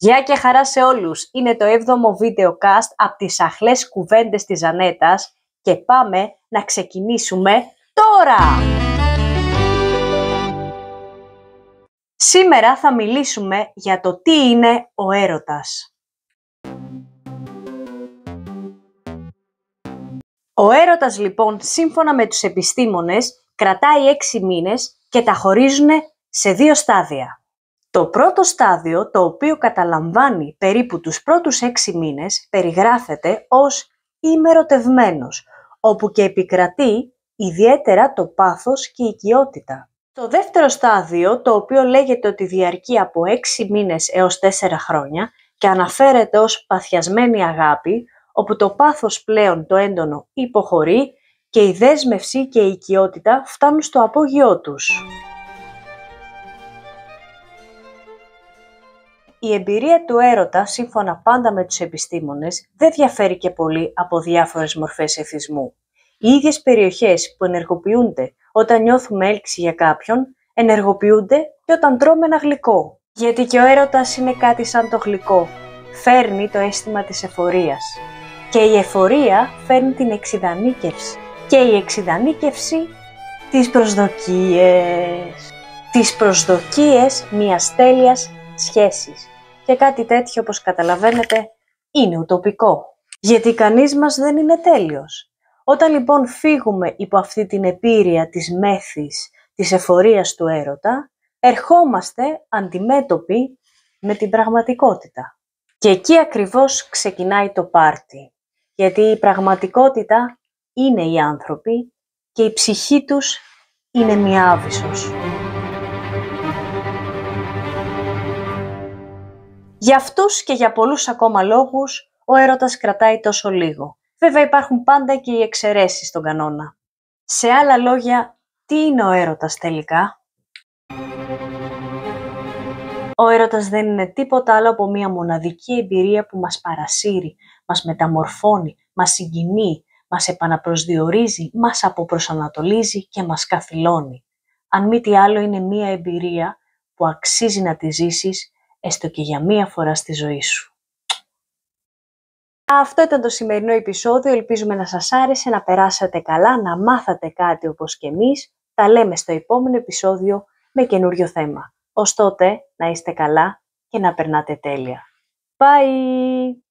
Γεια και χαρά σε όλους! Είναι το 7ο βίντεο cast από τις αχλές κουβέντες της Ζανέτας και πάμε να ξεκινήσουμε τώρα! Σήμερα θα μιλήσουμε για το τι είναι ο έρωτας. Ο έρωτας λοιπόν, σύμφωνα με τους επιστήμονες, κρατάει 6 μήνες και τα χωρίζουν σε 2 στάδια. Το πρώτο στάδιο, το οποίο καταλαμβάνει περίπου τους πρώτους 6 μήνες, περιγράφεται ως ημερωτευμένος, όπου και επικρατεί ιδιαίτερα το πάθος και η οικειότητα. Το δεύτερο στάδιο, το οποίο λέγεται ότι διαρκεί από 6 μήνες έως 4 χρόνια και αναφέρεται ως παθιασμένη αγάπη, όπου το πάθος πλέον το έντονο υποχωρεί και η δέσμευση και η οικειότητα φτάνουν στο απόγειό τους. Η εμπειρία του έρωτα, σύμφωνα πάντα με τους επιστήμονες, δεν διαφέρει και πολύ από διάφορες μορφές εθισμού. Οι ίδιες περιοχές που ενεργοποιούνται όταν νιώθουμε έλξη για κάποιον, ενεργοποιούνται και όταν τρώμε ένα γλυκό. Γιατί και ο έρωτας είναι κάτι σαν το γλυκό. Φέρνει το αίσθημα της εφορίας. Και η εφορία φέρνει την εξιδανίκευση. Και η εξιδανίκευση τις προσδοκίες. Τις προσδοκίες μιας τέλειας σχέσης. Και κάτι τέτοιο, όπως καταλαβαίνετε, είναι ουτοπικό. Γιατί κανείς μας δεν είναι τέλειος. Όταν λοιπόν φύγουμε υπό αυτή την επίρρεια της μέθης, της εφορίας του έρωτα, ερχόμαστε αντιμέτωποι με την πραγματικότητα. Και εκεί ακριβώς ξεκινάει το πάρτι. Γιατί η πραγματικότητα είναι οι άνθρωποι και η ψυχή τους είναι μια άβυσσος. Για αυτούς και για πολλούς ακόμα λόγους, ο έρωτας κρατάει τόσο λίγο. Βέβαια υπάρχουν πάντα και οι εξαιρέσεις στον κανόνα. Σε άλλα λόγια, τι είναι ο έρωτας τελικά? Ο έρωτας δεν είναι τίποτα άλλο από μια μοναδική εμπειρία που μας παρασύρει, μας μεταμορφώνει, μας συγκινεί, μας επαναπροσδιορίζει, μας αποπροσανατολίζει και μας καθυλώνει. Αν μη τι άλλο, είναι μια εμπειρία που αξίζει να τη ζήσεις έστω και για μία φορά στη ζωή σου. Αυτό ήταν το σημερινό επεισόδιο. Ελπίζουμε να σας άρεσε, να περάσατε καλά, να μάθατε κάτι όπως και εμείς. Τα λέμε στο επόμενο επεισόδιο με καινούριο θέμα. Ως τότε, να είστε καλά και να περνάτε τέλεια. Bye!